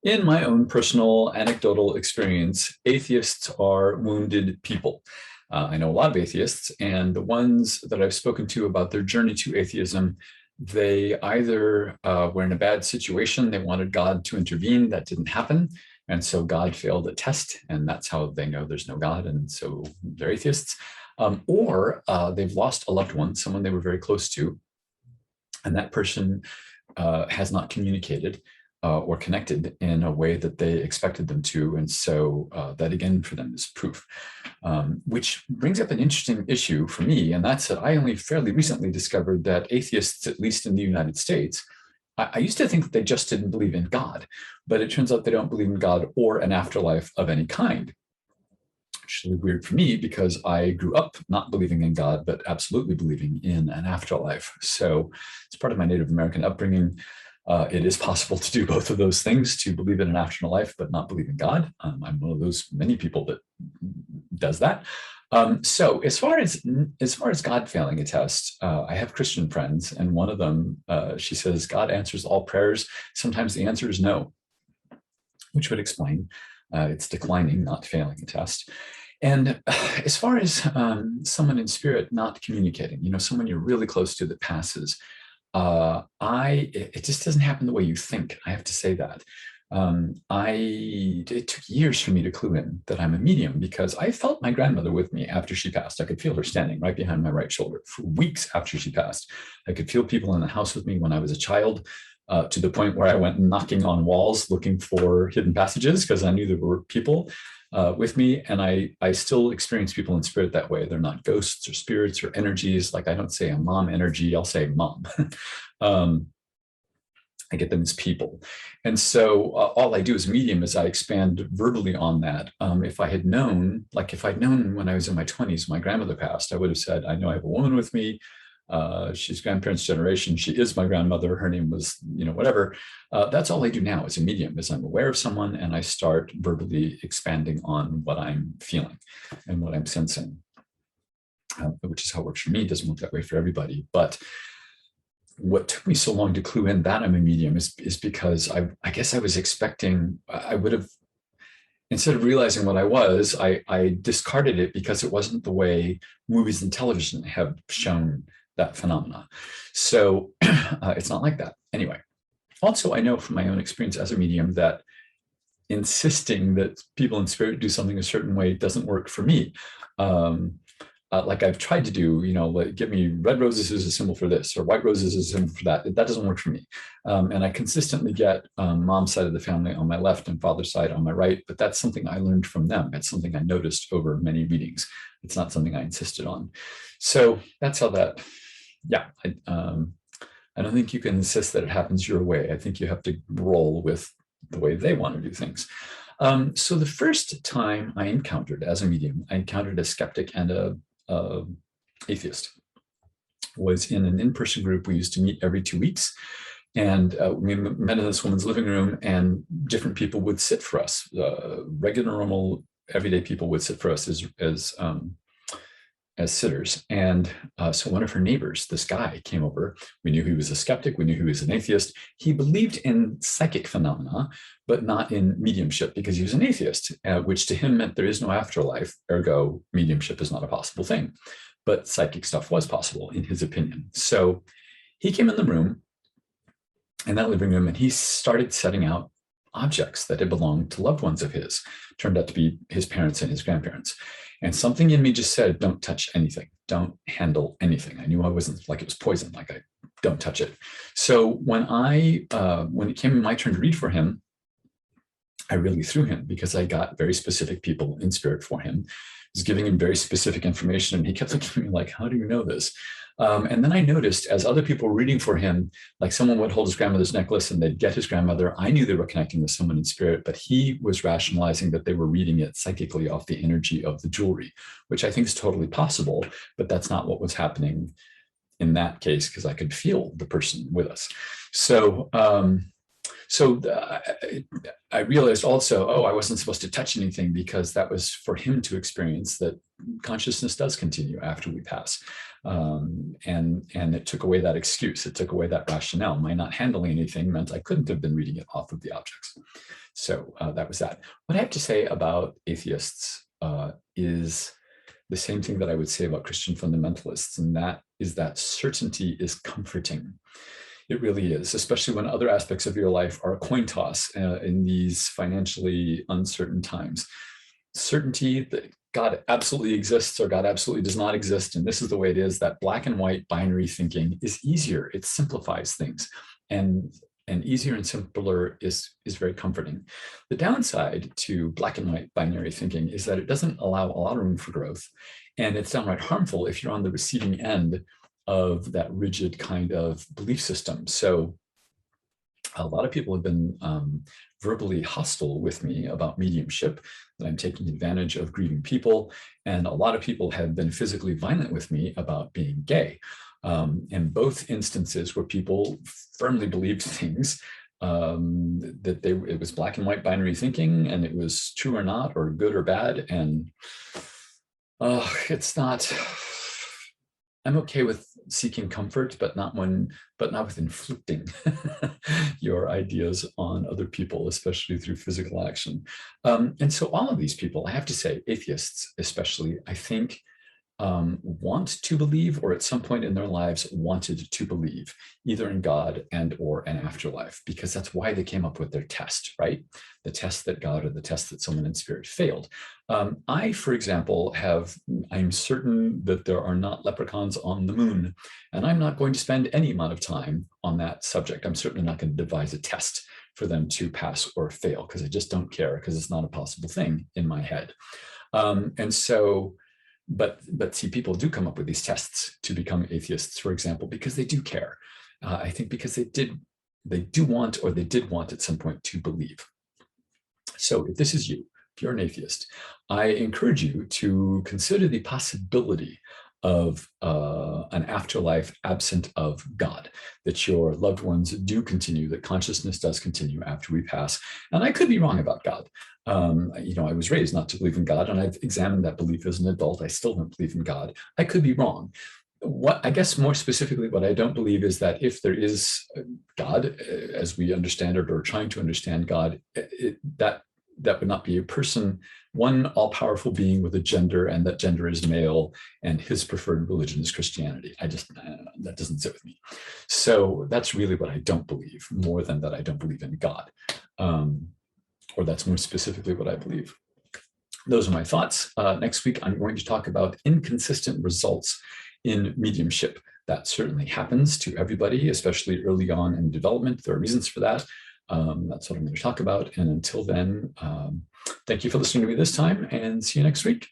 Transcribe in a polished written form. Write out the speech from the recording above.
In my own personal anecdotal experience, atheists are wounded people. I know a lot of atheists, and the ones that I've spoken to about their journey to atheism, they either were in a bad situation, they wanted God to intervene, that didn't happen. And so God failed a test, and that's how they know there's no God. And so they're atheists. Or they've lost a loved one, someone they were very close to, and that person has not communicated or connected in a way that they expected them to. And so that again for them is proof, which brings up an interesting issue for me. And that's that I only fairly recently discovered that atheists, at least in the United States, I used to think that they just didn't believe in God, but it turns out they don't believe in God or an afterlife of any kind. Actually weird for me because I grew up not believing in God, but absolutely believing in an afterlife. So it's part of my Native American upbringing. It is possible to do both of those things, to believe in an afterlife, but not believe in God. I'm one of those many people that does that. So as far as God failing a test, I have Christian friends, and one of them, she says, God answers all prayers. Sometimes the answer is no, which would explain it's declining, not failing a test. And as far as someone in spirit not communicating, someone you're really close to that passes, it just doesn't happen the way you think. I have to say that. It took years for me to clue in that I'm a medium, because I felt my grandmother with me after she passed. I could feel her standing right behind my right shoulder for weeks after she passed. I could feel people in the house with me when I was a child, to the point where I went knocking on walls looking for hidden passages because I knew there were people with me. And I still experience people in spirit that way. They're not ghosts or spirits or energies. Like I don't say a mom energy, I'll say mom. I get them as people. And so all I do as a medium is I expand verbally on that. If I had known, like if I'd known when I was in my 20s, my grandmother passed, I would have said, I know I have a woman with me. She's grandparents' generation. She is my grandmother. Her name was, whatever. That's all I do now as a medium, is I'm aware of someone and I start verbally expanding on what I'm feeling and what I'm sensing, which is how it works for me. It doesn't work that way for everybody. But what took me so long to clue in that I'm a medium is because I guess I was expecting, I would have, instead of realizing what I was, I discarded it because it wasn't the way movies and television have shown that phenomena. So it's not like that. Anyway, also I know from my own experience as a medium that insisting that people in spirit do something a certain way doesn't work for me. Like I've tried to do, like give me red roses as a symbol for this, or white roses as a symbol for that. That doesn't work for me. And I consistently get mom's side of the family on my left and father's side on my right, but that's something I learned from them. It's something I noticed over many readings. It's not something I insisted on. So that's how that, yeah. I don't think you can insist that it happens your way. I think you have to roll with the way they want to do things. So the first time I encountered as a medium, I encountered a skeptic and a atheist, was in an in-person group. We used to meet every 2 weeks, and we met in this woman's living room, and different people would sit for us. Regular, normal, everyday people would sit for us as sitters. And so one of her neighbors, this guy, came over. We knew he was a skeptic. We knew he was an atheist. He believed in psychic phenomena, but not in mediumship, because he was an atheist, which to him meant there is no afterlife. Ergo, mediumship is not a possible thing. But psychic stuff was possible, in his opinion. So he came in the room, in that living room, and he started setting out objects that had belonged to loved ones of his. Turned out to be his parents and his grandparents. And something in me just said, don't touch anything. Don't handle anything. I knew I wasn't, like it was poison, like I don't touch it. So when it came my turn to read for him, I really threw him, because I got very specific people in spirit for him. I was giving him very specific information, and he kept looking at me like, how do you know this? And then I noticed, as other people were reading for him, like someone would hold his grandmother's necklace and they'd get his grandmother. I knew they were connecting with someone in spirit, but he was rationalizing that they were reading it psychically off the energy of the jewelry, which I think is totally possible, but that's not what was happening in that case, because I could feel the person with us. So I realized also, I wasn't supposed to touch anything, because that was for him to experience that consciousness does continue after we pass. And it took away that excuse. It took away that rationale. My not handling anything meant I couldn't have been reading it off of the objects. So that was that. What I have to say about atheists is the same thing that I would say about Christian fundamentalists, and that is that certainty is comforting. It really is, especially when other aspects of your life are a coin toss in these financially uncertain times. Certainty that God absolutely exists or God absolutely does not exist, and this is the way it is, that black and white binary thinking is easier. It simplifies things. And easier and simpler is very comforting. The downside to black and white binary thinking is that it doesn't allow a lot of room for growth. And it's downright harmful if you're on the receiving end of that rigid kind of belief system. So a lot of people have been verbally hostile with me about mediumship, that I'm taking advantage of grieving people. And a lot of people have been physically violent with me about being gay. In both instances where people firmly believed things, that it was black and white binary thinking, and it was true or not, or good or bad. And it's not, I'm okay with seeking comfort, but not with inflicting your ideas on other people, especially through physical action. And so all of these people, I have to say, atheists especially, I think, want to believe, or at some point in their lives wanted to believe, either in God and or an afterlife, because that's why they came up with their test, right? The test that God, or the test that someone in spirit failed. I, for example, I'm certain that there are not leprechauns on the moon, and I'm not going to spend any amount of time on that subject. I'm certainly not going to devise a test for them to pass or fail, because I just don't care, because it's not a possible thing in my head. And so, but see, people do come up with these tests to become atheists, for example, because they do care. I think because they did want, or they did want at some point to believe. So if this is you, if you're an atheist, I encourage you to consider the possibility of an afterlife absent of God, that your loved ones do continue, that consciousness does continue after we pass. And I could be wrong about God. I was raised not to believe in God, and I've examined that belief as an adult. I still don't believe in God. I could be wrong. What I guess more specifically, what I don't believe is that if there is God, as we understand it, or trying to understand God, that would not be a person, one all-powerful being with a gender, and that gender is male, and his preferred religion is Christianity. That doesn't sit with me. So that's really what I don't believe, more than that I don't believe in God. Or that's more specifically what I believe. Those are my thoughts. Next week, I'm going to talk about inconsistent results in mediumship. That certainly happens to everybody, especially early on in development. There are reasons for that. That's what I'm going to talk about. And until then, thank you for listening to me this time, and see you next week.